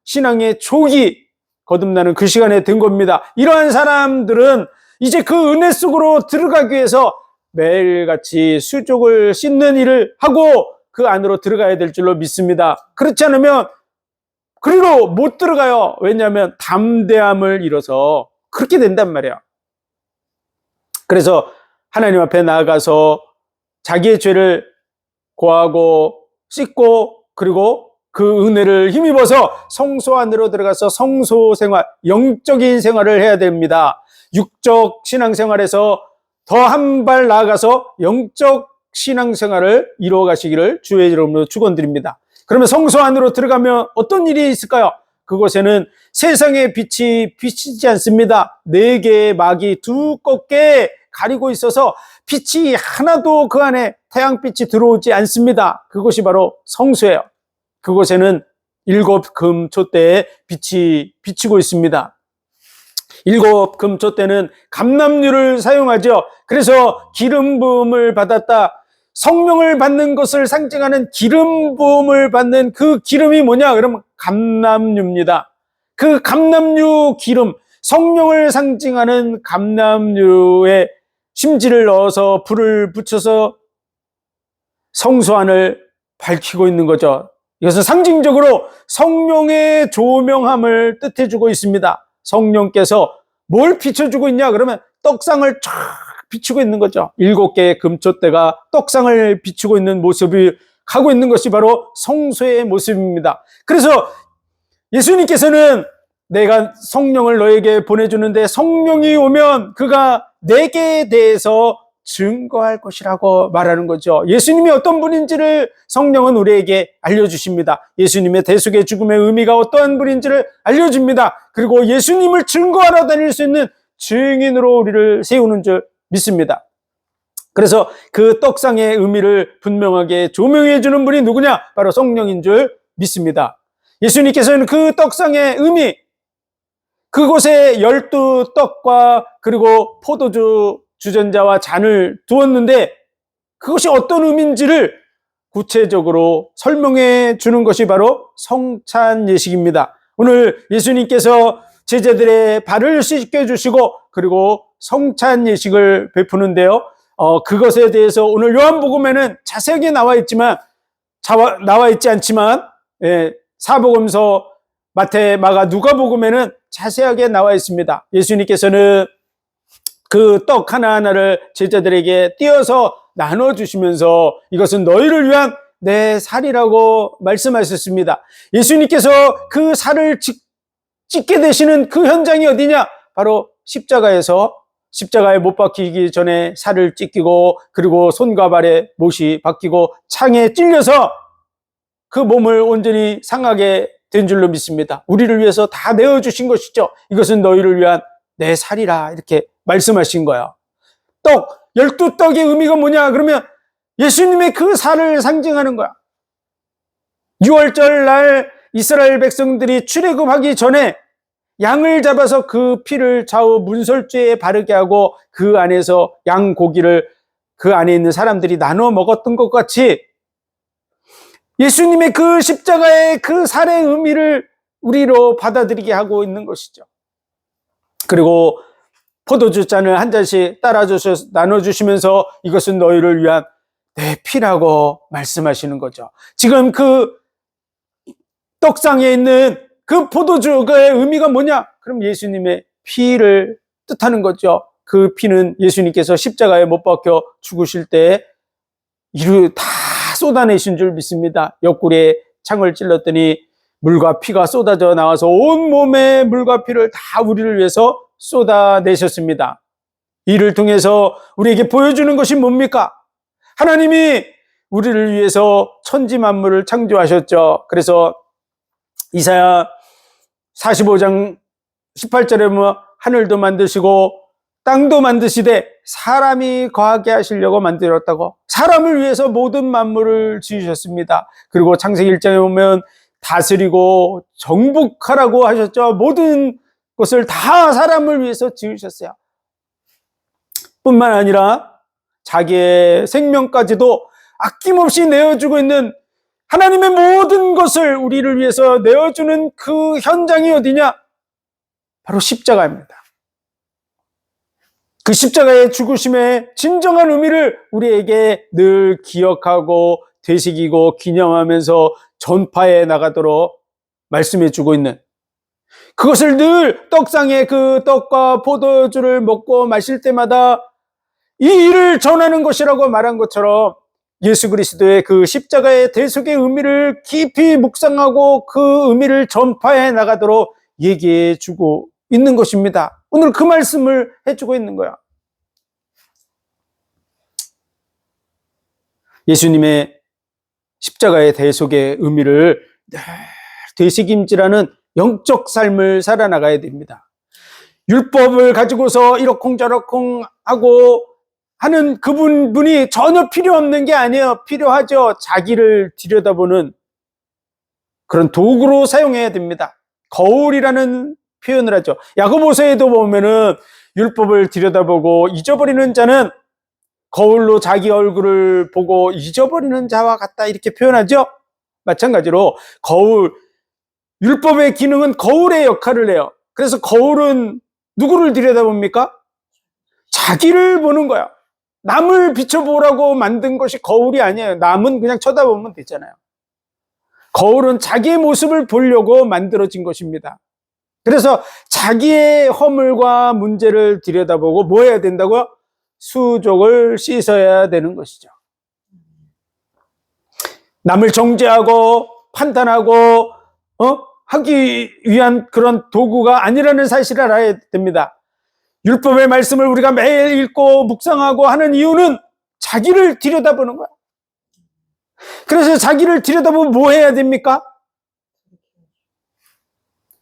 신앙의 초기, 거듭나는 그 시간에 된 겁니다. 이러한 사람들은 이제 그 은혜 속으로 들어가기 위해서 매일같이 수족을 씻는 일을 하고 그 안으로 들어가야 될 줄로 믿습니다. 그렇지 않으면 그리로 못 들어가요. 왜냐하면 담대함을 잃어서 그렇게 된단 말이야. 그래서 하나님 앞에 나아가서 자기의 죄를 고하고 씻고 그리고 그 은혜를 힘입어서 성소 안으로 들어가서 성소 생활, 영적인 생활을 해야 됩니다. 육적 신앙생활에서 더 한 발 나아가서 영적 신앙생활을 이루어 가시기를 주의 이름으로 축원드립니다. 그러면 성소 안으로 들어가면 어떤 일이 있을까요? 그곳에는 세상의 빛이 비치지 않습니다. 4개의 막이 두껍게 가리고 있어서 빛이 하나도 그 안에 태양빛이 들어오지 않습니다. 그것이 바로 성소예요. 그곳에는 7 금초대의 빛이 비치고 있습니다. 7 금초대는 감람류를 사용하죠. 그래서 기름 부음을 받았다. 성령을 받는 것을 상징하는 기름 부음을 받는 그 기름이 뭐냐? 그러면 감람류입니다. 그 감람류 기름, 성령을 상징하는 감람류에 심지를 넣어서 불을 붙여서 성소 안을 밝히고 있는 거죠. 이것은 상징적으로 성령의 조명함을 뜻해주고 있습니다. 성령께서 뭘 비춰주고 있냐? 그러면 떡상을 쫙 비추고 있는 거죠. 7개의 금촛대가 떡상을 비추고 있는 모습이 가고 있는 것이 바로 성소의 모습입니다. 그래서 예수님께서는 내가 성령을 너에게 보내주는데 성령이 오면 그가 내게 대해서 증거할 것이라고 말하는 거죠. 예수님이 어떤 분인지를 성령은 우리에게 알려주십니다. 예수님의 대속의 죽음의 의미가 어떠한 분인지를 알려줍니다. 그리고 예수님을 증거하러 다닐 수 있는 증인으로 우리를 세우는 줄 믿습니다. 그래서 그 떡상의 의미를 분명하게 조명해 주는 분이 누구냐? 바로 성령인 줄 믿습니다. 예수님께서는 그 떡상의 의미, 그곳에 12떡과 그리고 포도주 주전자와 잔을 두었는데 그것이 어떤 의미인지를 구체적으로 설명해 주는 것이 바로 성찬 예식입니다. 오늘 예수님께서 제자들의 발을 씻겨 주시고 그리고 성찬 예식을 베푸는데요. 그것에 대해서 오늘 요한복음에는 자세하게 나와 있지 않지만 사복음서 마태, 마가, 누가복음에는 자세하게 나와 있습니다. 예수님께서는 그 떡 하나하나를 제자들에게 띄어서 나눠주시면서 이것은 너희를 위한 내 살이라고 말씀하셨습니다. 예수님께서 그 살을 찢게 되시는 그 현장이 어디냐? 바로 십자가에 못 박히기 전에 살을 찢기고 그리고 손과 발에 못이 박히고 창에 찔려서 그 몸을 온전히 상하게 된 줄로 믿습니다. 우리를 위해서 다 내어주신 것이죠. 이것은 너희를 위한 내 살이라 이렇게 말씀하신 거예요. 12떡의 의미가 뭐냐? 그러면 예수님의 그 살을 상징하는 거야. 6월절 날 이스라엘 백성들이 출애굽하기 전에 양을 잡아서 그 피를 좌우 문설주에 바르게 하고 그 안에서 양 고기를 그 안에 있는 사람들이 나눠 먹었던 것 같이 예수님의 그 십자가의 그 살의 의미를 우리로 받아들이게 하고 있는 것이죠. 그리고 포도주 잔을 한 잔씩 나눠주시면서 이것은 너희를 위한 내 피라고 말씀하시는 거죠. 지금 그 떡상에 있는 그 포도주의 의미가 뭐냐? 그럼 예수님의 피를 뜻하는 거죠. 그 피는 예수님께서 십자가에 못 박혀 죽으실 때 다 쏟아내신 줄 믿습니다. 옆구리에 창을 찔렀더니 물과 피가 쏟아져 나와서 온 몸에 물과 피를 다 우리를 위해서 쏟아내셨습니다. 이를 통해서 우리에게 보여주는 것이 뭡니까? 하나님이 우리를 위해서 천지 만물을 창조하셨죠. 그래서 이사야 45장 18절에 보면 하늘도 만드시고 땅도 만드시되 사람이 거하게 하시려고 만들었다고. 사람을 위해서 모든 만물을 지으셨습니다. 그리고 창세기 1장에 보면 다스리고 정복하라고 하셨죠. 모든 것을 다 사람을 위해서 지으셨어요. 뿐만 아니라 자기의 생명까지도 아낌없이 내어주고 있는 하나님의 모든 것을 우리를 위해서 내어주는 그 현장이 어디냐? 바로 십자가입니다. 그 십자가의 죽으심의 진정한 의미를 우리에게 늘 기억하고 되새기고 기념하면서 전파해 나가도록 말씀해 주고 있는, 그것을 늘 떡상에 그 떡과 포도주를 먹고 마실 때마다 이 일을 전하는 것이라고 말한 것처럼 예수 그리스도의 그 십자가의 대속의 의미를 깊이 묵상하고 그 의미를 전파해 나가도록 얘기해 주고 있는 것입니다. 오늘 그 말씀을 해주고 있는 거야. 예수님의 십자가의 대속의 의미를 되새김질하는 영적 삶을 살아나가야 됩니다. 율법을 가지고서 이러쿵저러쿵 하고 하는 그분이 전혀 필요 없는 게 아니에요. 필요하죠. 자기를 들여다보는 그런 도구로 사용해야 됩니다. 거울이라는 표현을 하죠. 야고보서에도 보면은 율법을 들여다보고 잊어버리는 자는 거울로 자기 얼굴을 보고 잊어버리는 자와 같다, 이렇게 표현하죠. 마찬가지로 율법의 기능은 거울의 역할을 해요. 그래서 거울은 누구를 들여다봅니까? 자기를 보는 거야. 남을 비춰보라고 만든 것이 거울이 아니에요. 남은 그냥 쳐다보면 되잖아요. 거울은 자기의 모습을 보려고 만들어진 것입니다. 그래서 자기의 허물과 문제를 들여다보고 뭐 해야 된다고요? 수족을 씻어야 되는 것이죠. 남을 정죄하고 판단하고 하기 위한 그런 도구가 아니라는 사실을 알아야 됩니다. 율법의 말씀을 우리가 매일 읽고 묵상하고 하는 이유는 자기를 들여다보는 거야. 그래서 자기를 들여다보면 뭐 해야 됩니까?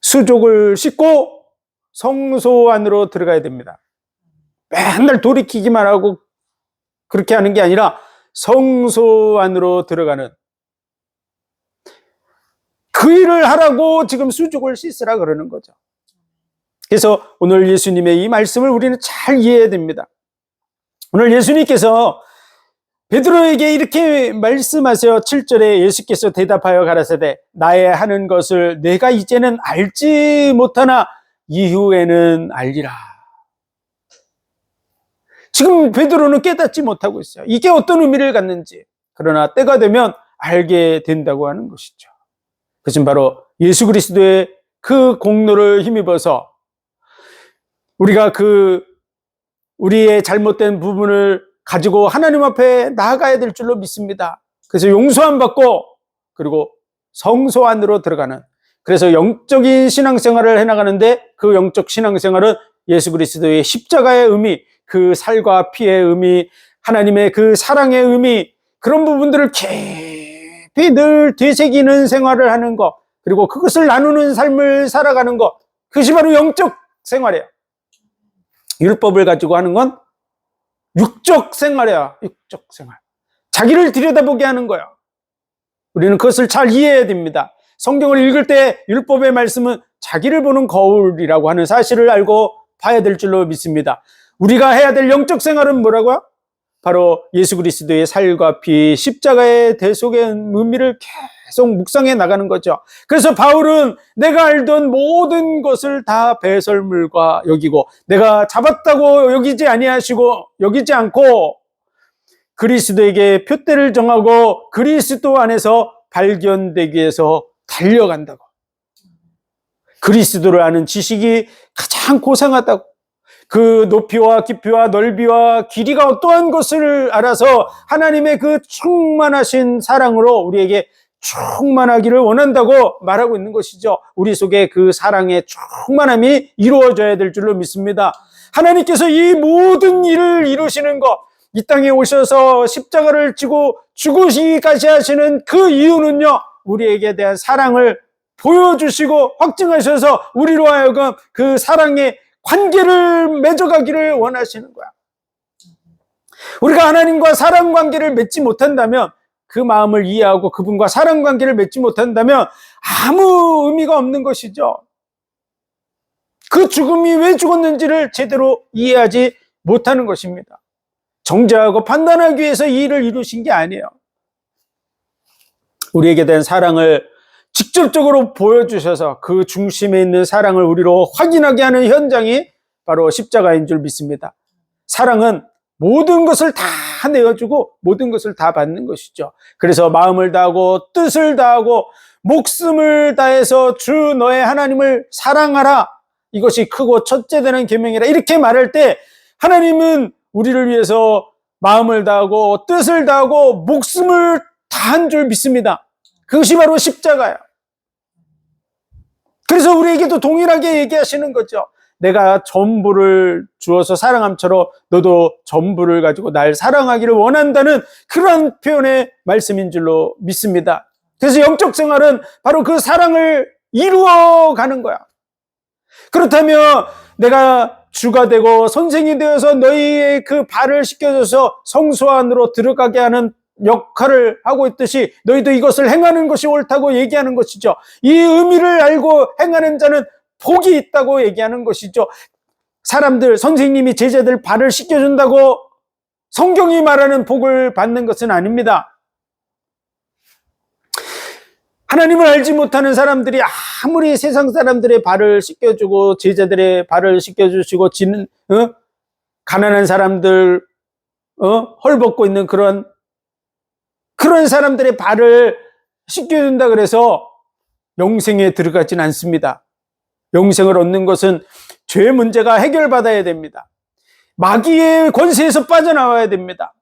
수족을 씻고 성소 안으로 들어가야 됩니다. 맨날 돌이키기만 하고 그렇게 하는 게 아니라 성소 안으로 들어가는 그 일을 하라고 지금 수족을 씻으라 그러는 거죠. 그래서 오늘 예수님의 이 말씀을 우리는 잘 이해해야 됩니다. 오늘 예수님께서 베드로에게 이렇게 말씀하세요. 7절에 예수께서 대답하여 가라사대 나의 하는 것을 내가 이제는 알지 못하나 이후에는 알리라. 지금 베드로는 깨닫지 못하고 있어요. 이게 어떤 의미를 갖는지. 그러나 때가 되면 알게 된다고 하는 것이죠. 그것은 바로 예수 그리스도의 그 공로를 힘입어서 우리가 우리의 잘못된 부분을 가지고 하나님 앞에 나아가야 될 줄로 믿습니다. 그래서 용서함 받고 그리고 성소 안으로 들어가는, 그래서 영적인 신앙생활을 해나가는데 그 영적 신앙생활은 예수 그리스도의 십자가의 의미, 그 살과 피의 의미, 하나님의 그 사랑의 의미, 그런 부분들을 깊이 늘 되새기는 생활을 하는 것, 그리고 그것을 나누는 삶을 살아가는 것, 그것이 바로 영적 생활이에요. 율법을 가지고 하는 건 육적 생활이야. 육적 생활. 자기를 들여다보게 하는 거야. 우리는 그것을 잘 이해해야 됩니다. 성경을 읽을 때 율법의 말씀은 자기를 보는 거울이라고 하는 사실을 알고 봐야 될 줄로 믿습니다. 우리가 해야 될 영적 생활은 뭐라고요? 바로 예수 그리스도의 살과 피, 십자가의 대속의 의미를 계속 묵상해 나가는 거죠. 그래서 바울은 내가 알던 모든 것을 다 배설물과 여기고 내가 잡았다고 여기지 않고 그리스도에게 표대를 정하고 그리스도 안에서 발견되기 위해서 달려간다고. 그리스도를 아는 지식이 가장 고상하다고. 그 높이와 깊이와 넓이와 길이가 어떠한 것을 알아서 하나님의 그 충만하신 사랑으로 우리에게 충만하기를 원한다고 말하고 있는 것이죠. 우리 속에 그 사랑의 충만함이 이루어져야 될 줄로 믿습니다. 하나님께서 이 모든 일을 이루시는 것, 이 땅에 오셔서 십자가를 지고 죽으시기까지 하시는 그 이유는요, 우리에게 대한 사랑을 보여주시고 확증하셔서 우리로 하여금 그 사랑의 관계를 맺어가기를 원하시는 거야. 우리가 하나님과 사랑 관계를 맺지 못한다면, 그 마음을 이해하고 그분과 사랑 관계를 맺지 못한다면 아무 의미가 없는 것이죠. 그 죽음이 왜 죽었는지를 제대로 이해하지 못하는 것입니다. 정죄하고 판단하기 위해서 이 일을 이루신 게 아니에요. 우리에게 대한 사랑을 직접적으로 보여주셔서 그 중심에 있는 사랑을 우리로 확인하게 하는 현장이 바로 십자가인 줄 믿습니다. 사랑은 모든 것을 다 내어주고 모든 것을 다 받는 것이죠. 그래서 마음을 다하고 뜻을 다하고 목숨을 다해서 주 너의 하나님을 사랑하라. 이것이 크고 첫째 되는 계명이라. 이렇게 말할 때 하나님은 우리를 위해서 마음을 다하고 뜻을 다하고 목숨을 다한 줄 믿습니다. 그것이 바로 십자가야. 그래서 우리에게도 동일하게 얘기하시는 거죠. 내가 전부를 주어서 사랑함처럼 너도 전부를 가지고 날 사랑하기를 원한다는 그런 표현의 말씀인 줄로 믿습니다. 그래서 영적 생활은 바로 그 사랑을 이루어가는 거야. 그렇다면 내가 주가 되고 선생이 되어서 너희의 그 발을 씻겨줘서 성소 안으로 들어가게 하는 역할을 하고 있듯이 너희도 이것을 행하는 것이 옳다고 얘기하는 것이죠. 이 의미를 알고 행하는 자는 복이 있다고 얘기하는 것이죠. 사람들, 선생님이 제자들 발을 씻겨준다고 성경이 말하는 복을 받는 것은 아닙니다. 하나님을 알지 못하는 사람들이 아무리 세상 사람들의 발을 씻겨주고 제자들의 발을 씻겨주시고 가난한 사람들 헐벗고 있는 그런 사람들의 발을 씻겨준다 그래서 영생에 들어가진 않습니다. 영생을 얻는 것은 죄 문제가 해결받아야 됩니다. 마귀의 권세에서 빠져나와야 됩니다.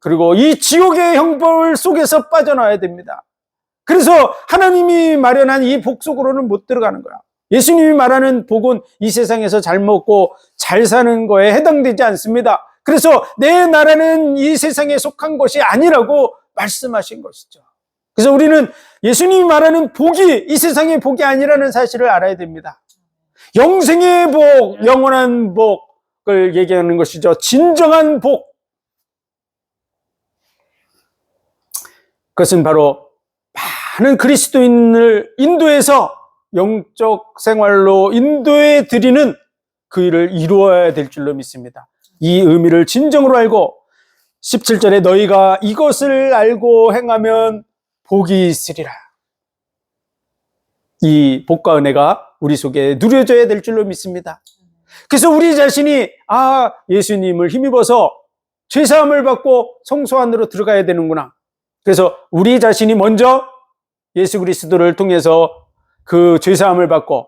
그리고 이 지옥의 형벌 속에서 빠져나와야 됩니다. 그래서 하나님이 마련한 이 복 속으로는 못 들어가는 거야. 예수님이 말하는 복은 이 세상에서 잘 먹고 잘 사는 거에 해당되지 않습니다. 그래서 내 나라는 이 세상에 속한 것이 아니라고 말씀하신 것이죠. 그래서 우리는 예수님이 말하는 복이 이 세상의 복이 아니라는 사실을 알아야 됩니다. 영생의 복, 영원한 복을 얘기하는 것이죠. 진정한 복. 그것은 바로 많은 그리스도인을 인도해서 영적 생활로 인도해 드리는 그 일을 이루어야 될 줄로 믿습니다. 이 의미를 진정으로 알고 17절에 너희가 이것을 알고 행하면 복이 있으리라. 이 복과 은혜가 우리 속에 누려져야 될 줄로 믿습니다. 그래서 우리 자신이 예수님을 힘입어서 죄사함을 받고 성소 안으로 들어가야 되는구나. 그래서 우리 자신이 먼저 예수 그리스도를 통해서 그 죄사함을 받고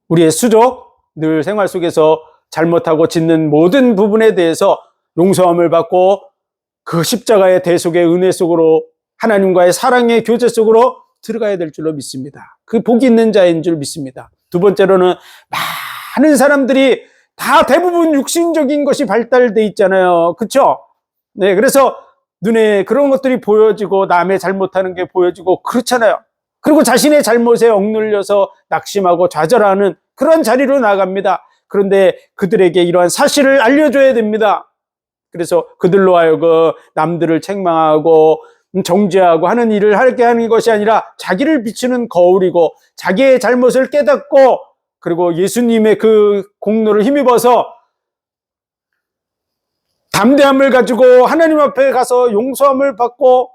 우리의 수족, 늘 생활 속에서 잘못하고 짓는 모든 부분에 대해서 용서함을 받고 그 십자가의 대속의 은혜 속으로 하나님과의 사랑의 교제 속으로 들어가야 될 줄로 믿습니다. 그 복이 있는 자인 줄 믿습니다. 두 번째로는 많은 사람들이 다 대부분 육신적인 것이 발달돼 있잖아요. 그렇죠? 네, 그래서 눈에 그런 것들이 보여지고 남의 잘못하는 게 보여지고 그렇잖아요. 그리고 자신의 잘못에 억눌려서 낙심하고 좌절하는 그런 자리로 나갑니다. 그런데 그들에게 이러한 사실을 알려줘야 됩니다. 그래서 그들로 하여금 남들을 책망하고 정죄하고 하는 일을 하게 하는 것이 아니라 자기를 비추는 거울이고 자기의 잘못을 깨닫고 그리고 예수님의 그 공로를 힘입어서 담대함을 가지고 하나님 앞에 가서 용서함을 받고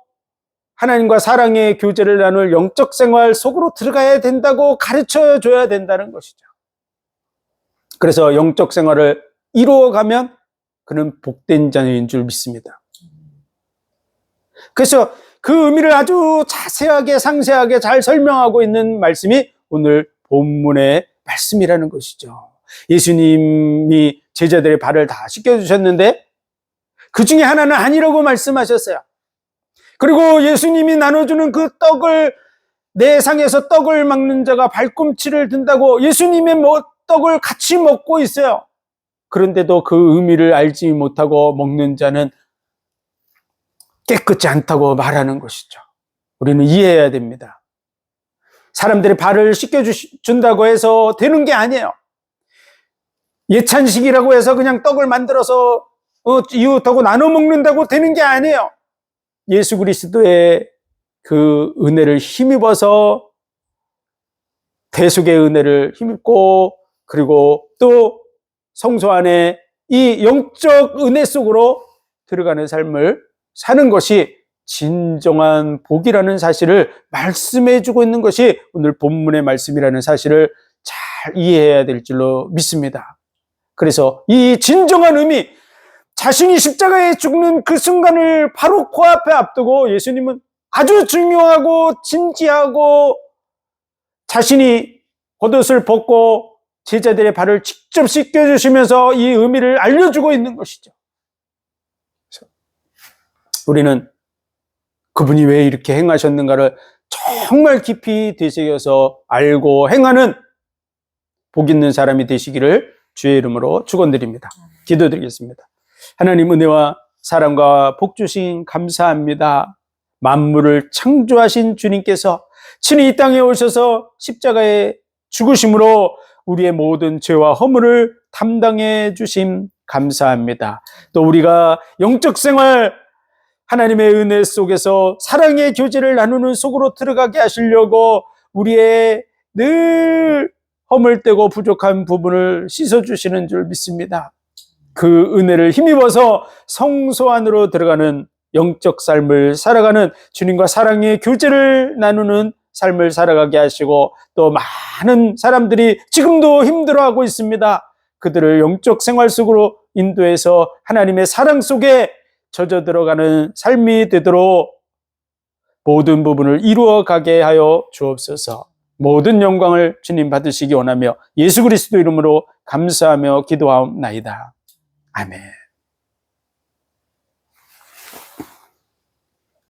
하나님과 사랑의 교제를 나눌 영적 생활 속으로 들어가야 된다고 가르쳐 줘야 된다는 것이죠. 그래서 영적 생활을 이루어가면 그는 복된 자인 줄 믿습니다. 그래서 그 의미를 아주 자세하게 상세하게 잘 설명하고 있는 말씀이 오늘 본문의 말씀이라는 것이죠. 예수님이 제자들의 발을 다 씻겨주셨는데 그 중에 하나는 아니라고 말씀하셨어요. 그리고 예수님이 나눠주는 그 떡을 내 상에서 떡을 막는 자가 발꿈치를 든다고 예수님의 떡을 같이 먹고 있어요. 그런데도 그 의미를 알지 못하고 먹는 자는 깨끗지 않다고 말하는 것이죠. 우리는 이해해야 됩니다. 사람들이 발을 씻겨준다고 해서 되는 게 아니에요. 예찬식이라고 해서 그냥 떡을 만들어서 이웃하고 나눠 먹는다고 되는 게 아니에요. 예수 그리스도의 그 은혜를 힘입어서 대속의 은혜를 힘입고 그리고 또 성소 안에 이 영적 은혜 속으로 들어가는 삶을 사는 것이 진정한 복이라는 사실을 말씀해 주고 있는 것이 오늘 본문의 말씀이라는 사실을 잘 이해해야 될 줄로 믿습니다. 그래서 이 진정한 의미, 자신이 십자가에 죽는 그 순간을 바로 코앞에 앞두고 예수님은 아주 중요하고 진지하고 자신이 겉옷을 벗고 제자들의 발을 직접 씻겨주시면서 이 의미를 알려주고 있는 것이죠. 우리는 그분이 왜 이렇게 행하셨는가를 정말 깊이 되새겨서 알고 행하는 복 있는 사람이 되시기를 주의 이름으로 축원드립니다. 기도드리겠습니다. 하나님 은혜와 사랑과 복 주신 감사합니다. 만물을 창조하신 주님께서 친히 이 땅에 오셔서 십자가에 죽으심으로 우리의 모든 죄와 허물을 담당해 주심 감사합니다. 또 우리가 영적 생활 하나님의 은혜 속에서 사랑의 교제를 나누는 속으로 들어가게 하시려고 우리의 늘 허물되고 부족한 부분을 씻어주시는 줄 믿습니다. 그 은혜를 힘입어서 성소 안으로 들어가는 영적 삶을 살아가는 주님과 사랑의 교제를 나누는 삶을 살아가게 하시고 또 많은 사람들이 지금도 힘들어하고 있습니다. 그들을 영적 생활 속으로 인도해서 하나님의 사랑 속에 젖어 들어가는 삶이 되도록 모든 부분을 이루어 가게 하여 주옵소서. 모든 영광을 주님 받으시기 원하며 예수 그리스도 이름으로 감사하며 기도하옵나이다. 아멘.